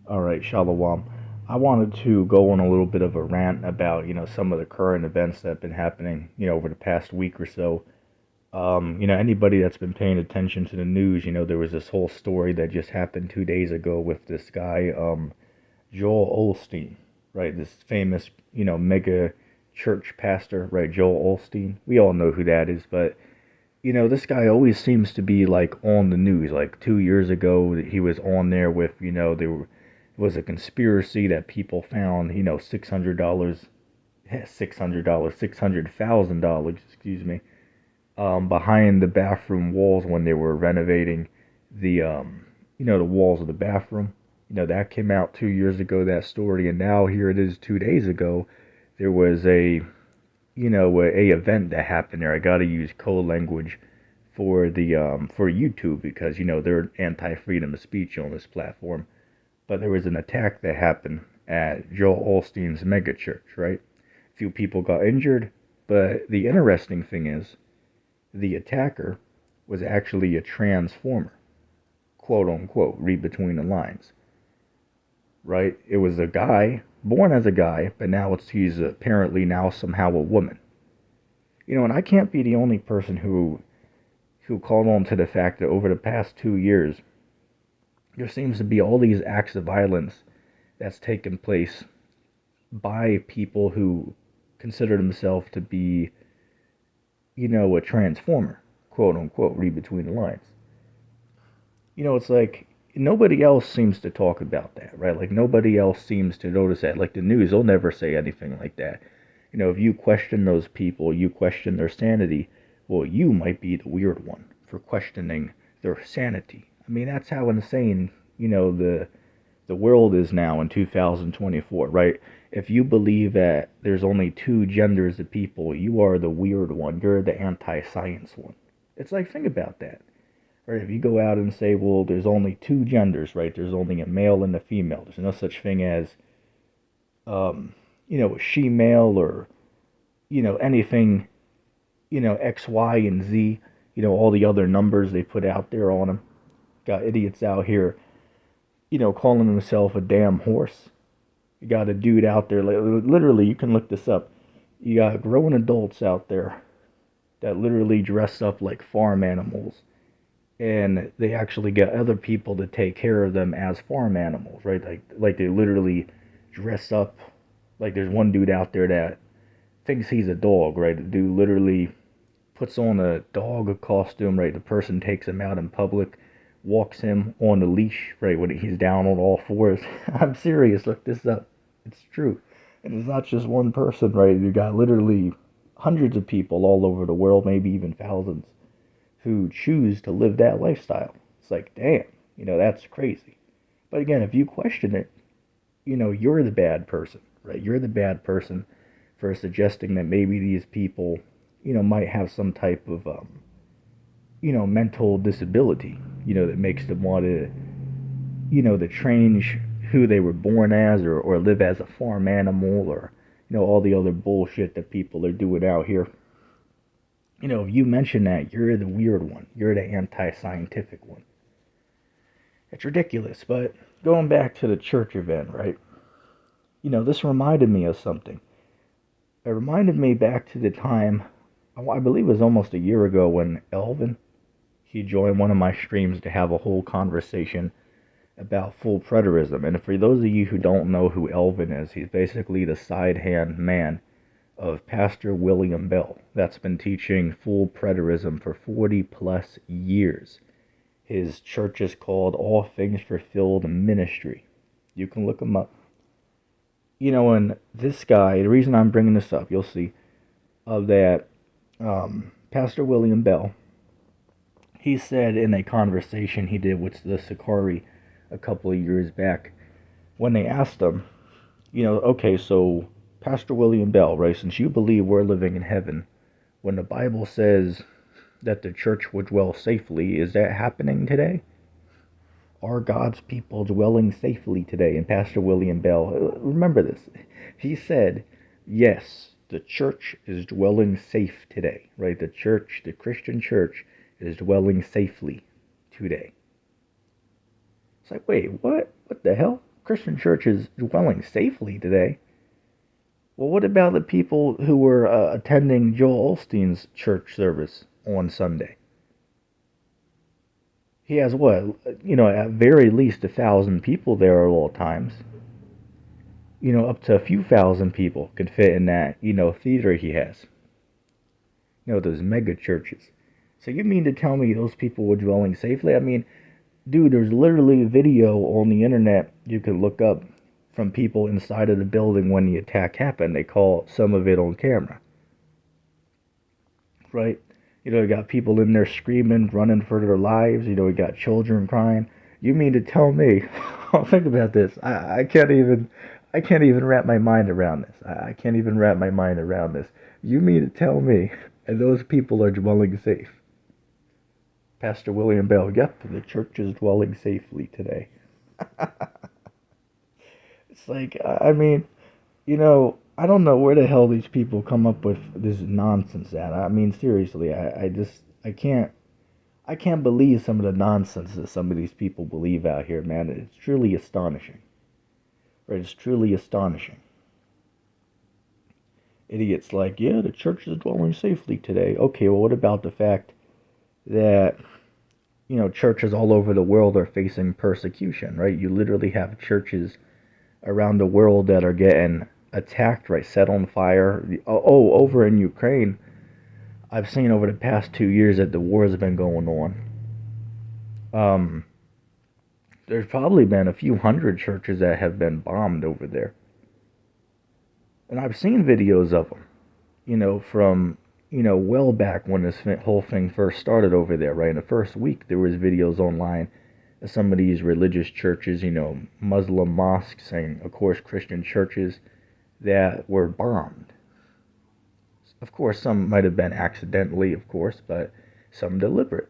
All right, Shalom. I wanted to go on a little bit of a rant about, some of the current events that have been happening, over the past week or so. Anybody that's been paying attention to the news, there was this whole story that just happened 2 days ago with this guy, Joel Osteen, right? This famous, mega church pastor, right? Joel Osteen. We all know who that is, but this guy always seems to be like on the news. Like 2 years ago, he was on there with, was a conspiracy that people found, $600, $600,000, excuse me, behind the bathroom walls when they were renovating the walls of the bathroom. That came out 2 years ago, that story, and now here it is 2 days ago. There was a event that happened there. I got to use code language for YouTube because they're anti-freedom of speech on this platform. But there was an attack that happened at Joel Osteen's mega church, right? A few people got injured, but the interesting thing is the attacker was actually a transformer, quote unquote, read between the lines, right? It was a guy born as a guy, but now he's apparently now somehow a woman. And I can't be the only person who called on to the fact that over the past 2 years, there seems to be all these acts of violence that's taken place by people who consider themselves to be, a transformer, quote unquote, read between the lines. It's like nobody else seems to talk about that, right? Like nobody else seems to notice that. Like the news, they'll never say anything like that. If you question those people, you question their sanity, well, you might be the weird one for questioning their sanity. I mean, that's how insane, the world is now in 2024, right? If you believe that there's only two genders of people, you are the weird one. You're the anti-science one. It's like, think about that. Right? If you go out and say, well, there's only two genders, right? There's only a male and a female. There's no such thing as, a she-male or, anything, X, Y, and Z, all the other numbers they put out there on them. Got idiots out here, calling himself a damn horse. You got a dude out there, literally, you can look this up. You got grown adults out there that literally dress up like farm animals. And they actually get other people to take care of them as farm animals, right? Like they literally dress up. Like there's one dude out there that thinks he's a dog, right? The dude literally puts on a dog costume, right? The person takes him out in public, walks him on the leash, right, when he's down on all fours. I'm serious, look this up. It's true. And it's not just one person, right? You got literally hundreds of people all over the world, maybe even thousands, who choose to live that lifestyle. It's like, damn, that's crazy. But again, if you question it, you're the bad person, right? You're the bad person for suggesting that maybe these people, might have some type of, mental disability, that makes them want to, to change who they were born as or live as a farm animal or, all the other bullshit that people are doing out here. If you mention that, you're the weird one. You're the anti-scientific one. It's ridiculous, but going back to the church event, right? This reminded me of something. It reminded me back to the time, I believe it was almost a year ago when Elvin, he joined one of my streams to have a whole conversation about full preterism. And for those of you who don't know who Elvin is, he's basically the side-hand man of Pastor William Bell that's been teaching full preterism for 40 plus years. His church is called All Things Fulfilled Ministry. You can look him up. And this guy, the reason I'm bringing this up, you'll see, of that Pastor William Bell, he said in a conversation he did with the Sakari a couple of years back, when they asked him, okay, so Pastor William Bell, right, since you believe we're living in heaven, when the Bible says that the church would dwell safely, is that happening today? Are God's people dwelling safely today? And Pastor William Bell, remember this, he said, yes, the church is dwelling safe today, right? The church, the Christian church, is dwelling safely today. It's like, wait, what? What the hell? Christian Church is dwelling safely today. Well, what about the people who were attending Joel Osteen's church service on Sunday? He has what, at very least 1,000 people there at all times. Up to a few thousand people could fit in that, theater he has. Those mega churches. So you mean to tell me those people were dwelling safely? I mean, dude, there's literally a video on the internet you can look up from people inside of the building when the attack happened. They caught some of it on camera. Right? You got people in there screaming, running for their lives. We got children crying. You mean to tell me? Think about this. I can't even wrap my mind around this. I can't even wrap my mind around this. You mean to tell me and those people are dwelling safe? Pastor William Bell, yep, the church is dwelling safely today. It's like, I mean, I don't know where the hell these people come up with this nonsense at. I mean, seriously, I can't believe some of the nonsense that some of these people believe out here, man. It's truly astonishing. Right? It's truly astonishing. Idiots like, yeah, the church is dwelling safely today. Okay, well, what about the fact that, churches all over the world are facing persecution, right? You literally have churches around the world that are getting attacked, right, set on fire. Over in Ukraine, I've seen over the past 2 years that the war has been going on. There's probably been a few hundred churches that have been bombed over there. And I've seen videos of them, from, well back when this whole thing first started over there, right? In the first week, there was videos online of some of these religious churches, Muslim mosques and, of course, Christian churches that were bombed. Of course, some might have been accidentally, of course, but some deliberate.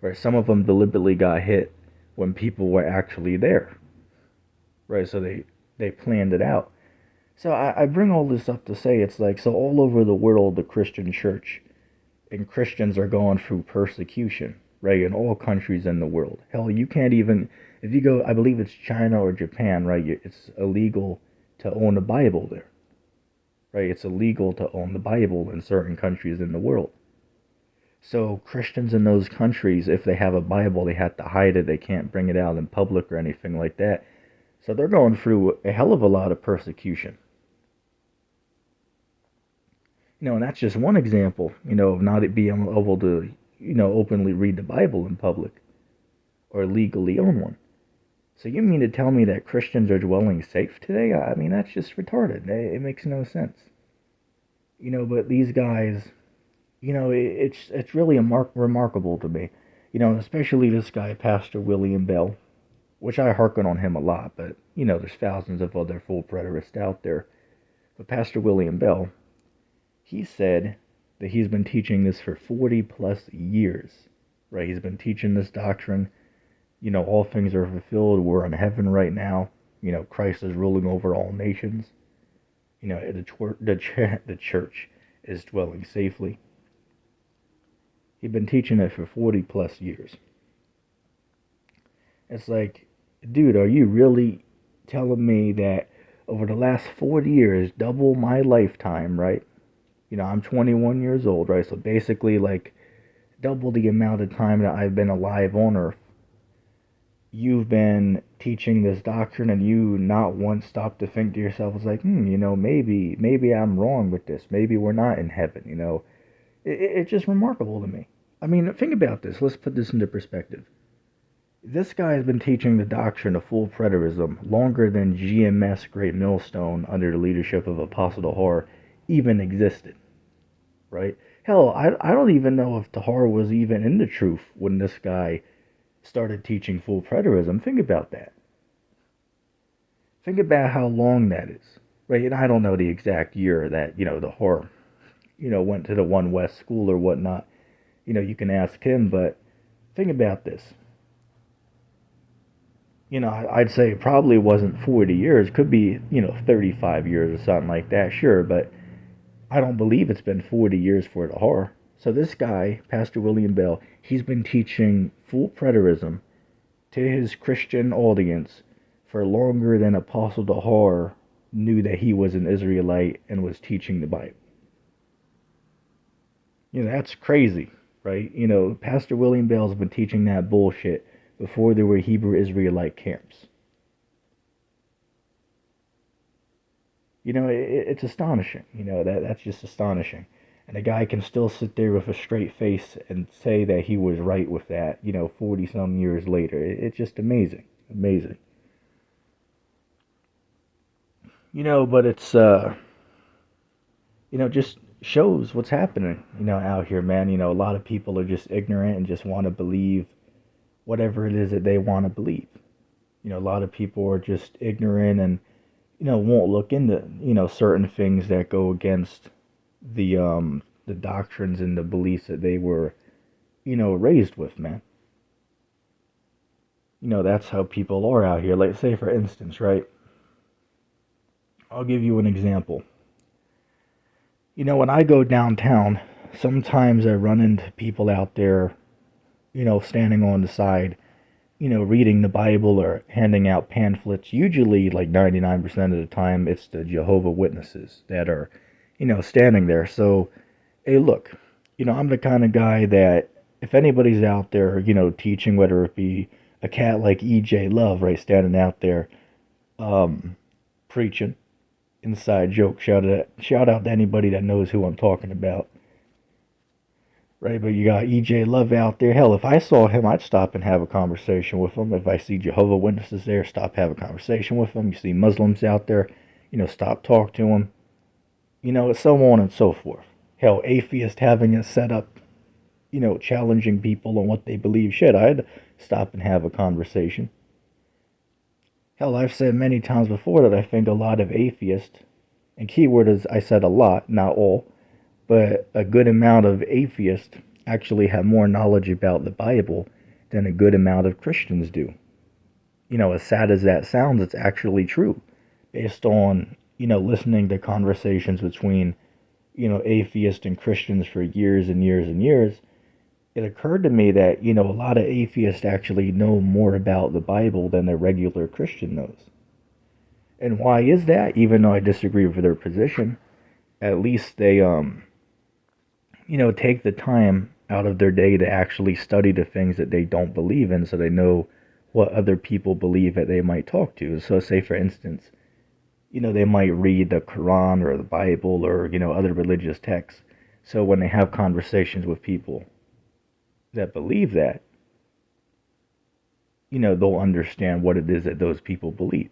Right? Some of them deliberately got hit when people were actually there. Right? So they planned it out. So I bring all this up to say it's like, so all over the world, the Christian church and Christians are going through persecution, right, in all countries in the world. Hell, you can't even, if you go, I believe it's China or Japan, right, it's illegal to own a Bible there, right? It's illegal to own the Bible in certain countries in the world. So Christians in those countries, if they have a Bible, they have to hide it. They can't bring it out in public or anything like that. So they're going through a hell of a lot of persecution. And that's just one example, of not being able to, openly read the Bible in public or legally own one. So you mean to tell me that Christians are dwelling safe today? I mean, that's just retarded. It makes no sense. But these guys, it's really remarkable to me, especially this guy, Pastor William Bell, which I hearken on him a lot, but, there's thousands of other full preterists out there. But Pastor William Bell, he said that he's been teaching this for 40 plus years, right? He's been teaching this doctrine. All things are fulfilled. We're in heaven right now. Christ is ruling over all nations. The church is dwelling safely. He's been teaching it for 40 plus years. It's like, dude, are you really telling me that over the last 40 years, double my lifetime, right? I'm 21 years old, right? So basically, like, double the amount of time that I've been alive on earth. You've been teaching this doctrine, and you not once stop to think to yourself, it's like, maybe I'm wrong with this. Maybe we're not in heaven, It's just remarkable to me. I mean, think about this. Let's put this into perspective. This guy has been teaching the doctrine of full preterism longer than GMS Great Millstone under the leadership of Apostle Tahar even existed, right? Hell, I don't even know if Tahar was even in the truth when this guy started teaching full preterism. Think about that. Think about how long that is, right? And I don't know the exact year that, Tahar, went to the One West school or whatnot. You can ask him, but think about this. I'd say it probably wasn't 40 years. Could be, 35 years or something like that, sure, but I don't believe it's been 40 years for Tahar. So this guy, Pastor William Bell, he's been teaching full preterism to his Christian audience for longer than Apostle Dahar knew that he was an Israelite and was teaching the Bible. That's crazy, right? Pastor William Bell's been teaching that bullshit before there were Hebrew Israelite camps. It's astonishing. That's just astonishing. And a guy can still sit there with a straight face and say that he was right with that, 40 some years later. It's just amazing. Amazing. But it's, just shows what's happening, out here, man. A lot of people are just ignorant and just want to believe whatever it is that they want to believe. A lot of people are just ignorant and, won't look into, certain things that go against the doctrines and the beliefs that they were, raised with, man. That's how people are out here. Like, say, for instance, right? I'll give you an example. When I go downtown, sometimes I run into people out there, standing on the side, reading the Bible or handing out pamphlets. Usually, like 99% of the time, it's the Jehovah's Witnesses that are, standing there. So, hey, look, I'm the kind of guy that if anybody's out there, teaching, whether it be a cat like E.J. Love, right, standing out there, preaching, inside joke, shout out to anybody that knows who I'm talking about. Right, but you got E.J. Love out there. Hell, if I saw him, I'd stop and have a conversation with him. If I see Jehovah's Witnesses there, stop, have a conversation with them. You see Muslims out there, stop, talk to them. So on and so forth. Hell, atheists having a setup, challenging people on what they believe. Shit, I'd stop and have a conversation. Hell, I've said many times before that I think a lot of atheists, and keyword is I said a lot, not all, but a good amount of atheists actually have more knowledge about the Bible than a good amount of Christians do. As sad as that sounds, it's actually true. Based on, listening to conversations between, atheists and Christians for years and years and years, it occurred to me that, a lot of atheists actually know more about the Bible than a regular Christian knows. And why is that? Even though I disagree with their position, at least they, take the time out of their day to actually study the things that they don't believe in so they know what other people believe that they might talk to. So say, for instance, they might read the Quran or the Bible or, other religious texts. So when they have conversations with people that believe that, they'll understand what it is that those people believe.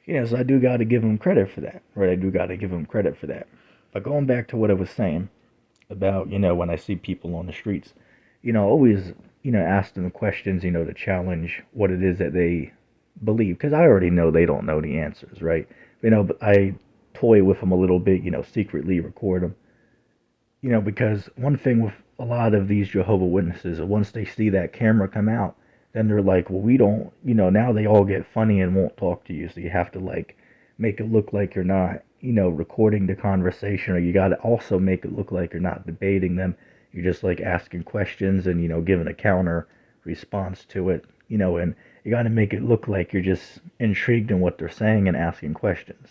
So I do got to give them credit for that, right? I do got to give them credit for that. But going back to what I was saying about, when I see people on the streets, always, ask them questions, to challenge what it is that they believe. Because I already know they don't know the answers, right? But I toy with them a little bit, secretly record them. Because one thing with a lot of these Jehovah's Witnesses, once they see that camera come out, then they're like, well, we don't, now they all get funny and won't talk to you. So you have to, like, make it look like you're not, recording the conversation, or you got to also make it look like you're not debating them. You're just, like, asking questions and, giving a counter response to it, and you got to make it look like you're just intrigued in what they're saying and asking questions.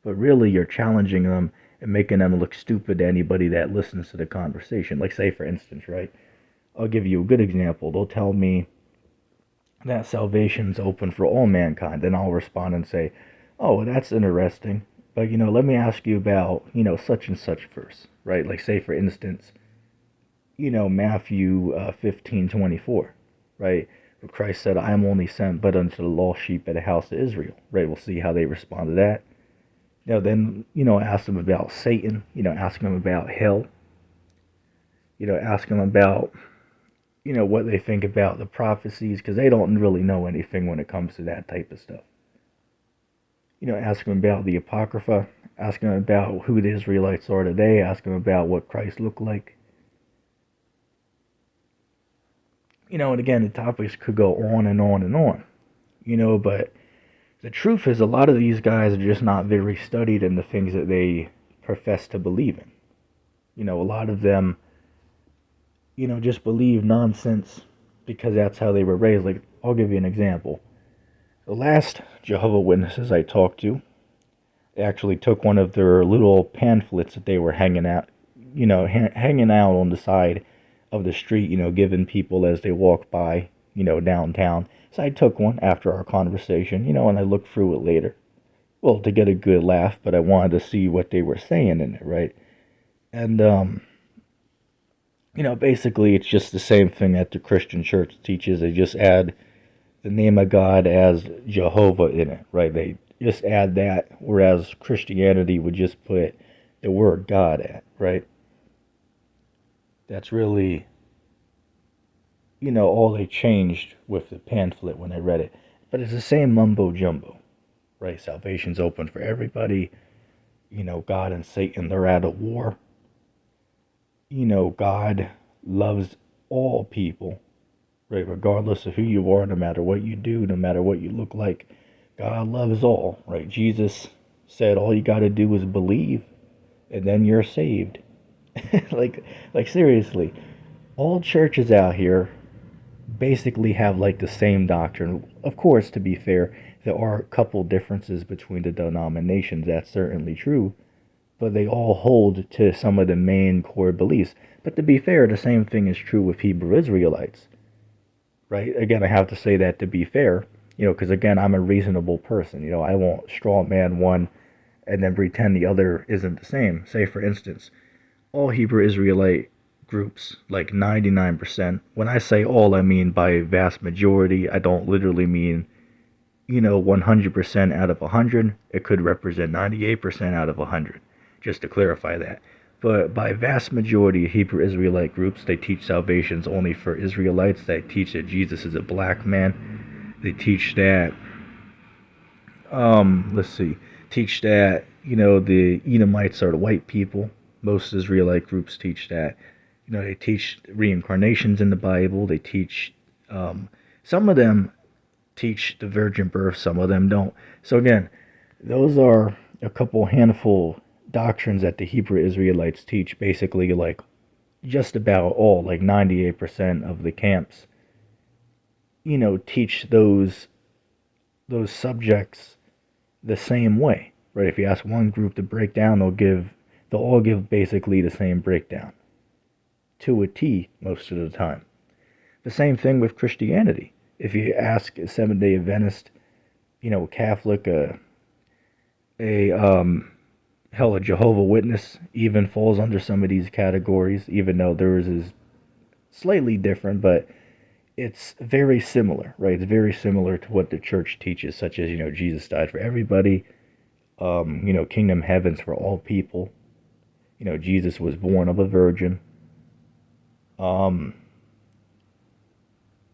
But really, you're challenging them and making them look stupid to anybody that listens to the conversation. Like, say, for instance, right? I'll give you a good example. They'll tell me that salvation's open for all mankind. Then I'll respond and say, oh, well, that's interesting. But, let me ask you about, such and such verse, right? Like, say, for instance, Matthew 15:24, right? Where Christ said, I am only sent but unto the lost sheep of the house of Israel, right? We'll see how they respond to that. Then, ask them about Satan, ask them about hell, ask them about, what they think about the prophecies, because they don't really know anything when it comes to that type of stuff. Ask them about the Apocrypha, ask them about who the Israelites are today, ask them about what Christ looked like. And again, the topics could go on and on and on, but the truth is a lot of these guys are just not very studied in the things that they profess to believe in. A lot of them, just believe nonsense, because that's how they were raised. Like, I'll give you an example. The last Jehovah's Witnesses I talked to, they actually took one of their little pamphlets that they were hanging out on the side of the street, giving people as they walk by, downtown. So I took one after our conversation, and I looked through it later. Well, to get a good laugh, but I wanted to see what they were saying in it, right? And, basically it's just the same thing that the Christian church teaches. They just add the name of God as Jehovah in it, right? They just add that, whereas Christianity would just put the word God at, right? That's really, all they changed with the pamphlet when I read it. But it's the same mumbo jumbo, right? Salvation's open for everybody. God and Satan, they're at a war. God loves all people, right? Regardless of who you are, no matter what you do, no matter what you look like, God loves all, right? Jesus said all you got to do is believe, and then you're saved. like, seriously, all churches out here basically have like the same doctrine. Of course, to be fair, there are a couple differences between the denominations. That's certainly true, but they all hold to some of the main core beliefs. But to be fair, the same thing is true with Hebrew Israelites, right? Again, I have to say that to be fair, because again, I'm a reasonable person. I won't straw man one and then pretend the other isn't the same. Say, for instance, all Hebrew Israelite groups, like 99%, when I say all, I mean by vast majority. I don't literally mean, 100% out of 100. It could represent 98% out of 100, just to clarify that. But by vast majority of Hebrew Israelite groups, they teach salvation's only for Israelites. They teach that Jesus is a black man. They teach that, teach that, the Edomites are the white people. Most Israelite groups teach that. They teach reincarnations in the Bible. They teach, some of them teach the virgin birth, some of them don't. So again, those are a couple handful doctrines that the Hebrew Israelites teach. Basically, like just about all, like 98% of the camps, teach those subjects the same way, right? If you ask one group to break down, they'll all give basically the same breakdown to a T most of the time. The same thing with Christianity. If you ask a Seventh-day Adventist, Catholic, a Jehovah Witness even falls under some of these categories, even though theirs is slightly different, but it's very similar, right? It's very similar to what the church teaches, such as, Jesus died for everybody, kingdom heaven's for all people, Jesus was born of a virgin.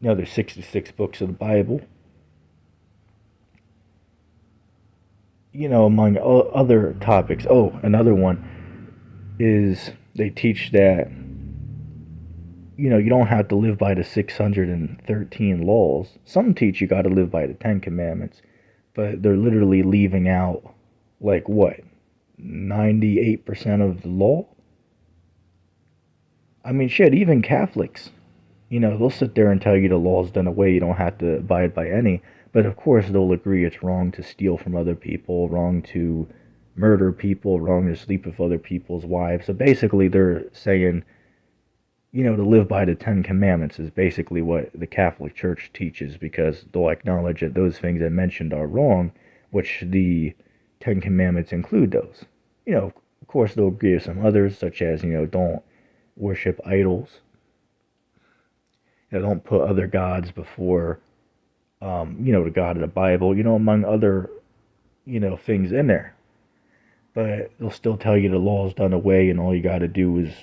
There's 66 books of the Bible. Among other topics. Oh, another one is they teach that, you don't have to live by the 613 laws. Some teach you got to live by the 10 commandments, but they're literally leaving out, like, what, 98% of the law? I mean, shit, even Catholics, they'll sit there and tell you the law's done away, you don't have to abide by any. But of course, they'll agree it's wrong to steal from other people, wrong to murder people, wrong to sleep with other people's wives. So basically, they're saying, to live by the 10 Commandments is basically what the Catholic Church teaches, because they'll acknowledge that those things I mentioned are wrong, which the 10 Commandments include those. Of course, they'll agree with some others, such as, don't worship idols. Don't put other gods before, the God of the Bible, among other, things in there. But they'll still tell you the law's done away and all you got to do is,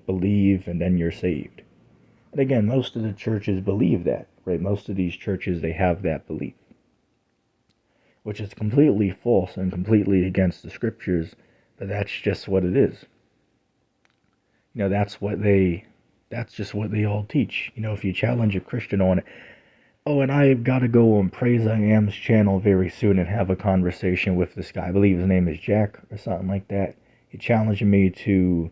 believe and then you're saved. And again, most of the churches believe that, right? Most of these churches, they have that belief, which is completely false and completely against the scriptures, but that's just what it is. That's just what they all teach. If you challenge a Christian on it, oh, and I've got to go on Praise I Am's channel very soon and have a conversation with this guy. I believe his name is Jack or something like that. He challenged me to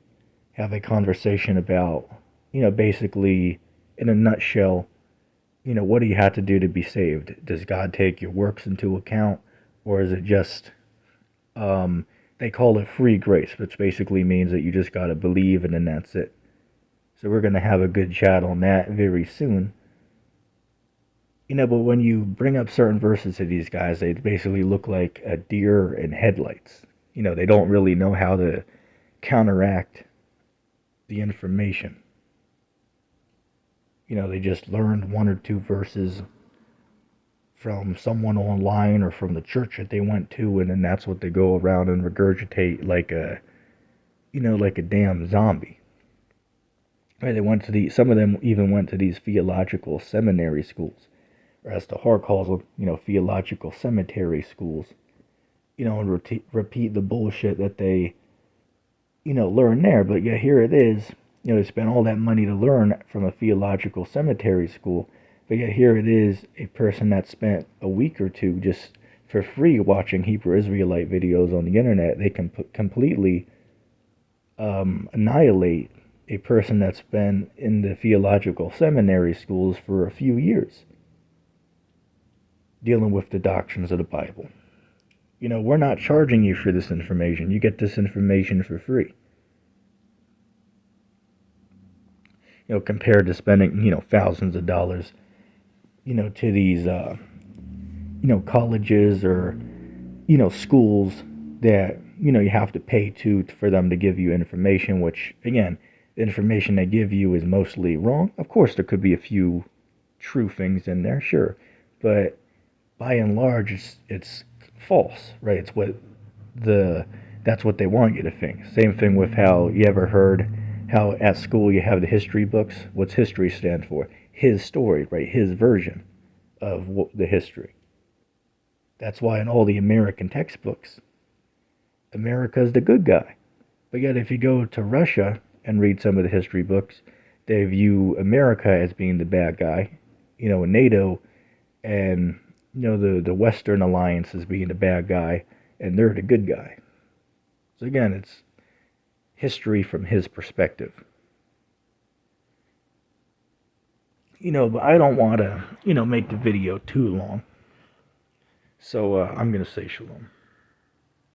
have a conversation about, basically, in a nutshell, what do you have to do to be saved? Does God take your works into account? Or is it just, they call it free grace, which basically means that you just got to believe and then that's it. So we're going to have a good chat on that very soon. But when you bring up certain verses to these guys, they basically look like a deer in headlights. They don't really know how to counteract the information. They just learned one or two verses from someone online or from the church that they went to, and then that's what they go around and regurgitate like a damn zombie. Right? Some of them even went to these theological seminary schools, or as the Hart calls them, theological cemetery schools. And repeat the bullshit that they, learn there. But yeah, here it is. They spent all that money to learn from a theological cemetery school. But yet here it is, a person that spent a week or two just for free watching Hebrew Israelite videos on the internet. They can completely annihilate a person that's been in the theological seminary schools for a few years, dealing with the doctrines of the Bible. We're not charging you for this information. You get this information for free. Compared to spending, thousands of dollars, to these, colleges or, schools that, you have to pay for them to give you information, which, again, the information they give you is mostly wrong. Of course, there could be a few true things in there, sure. But by and large, it's false, right? That's what they want you to think. Same thing with how you ever heard how at school you have the history books. What's history stand for? His story, right? His version of the history. That's why in all the American textbooks, America's the good guy. But yet if you go to Russia and read some of the history books, they view America as being the bad guy, and NATO and the Western Alliance as being the bad guy, and they're the good guy. So again, it's history from his perspective. But I don't want to, make the video too long. So I'm going to say shalom.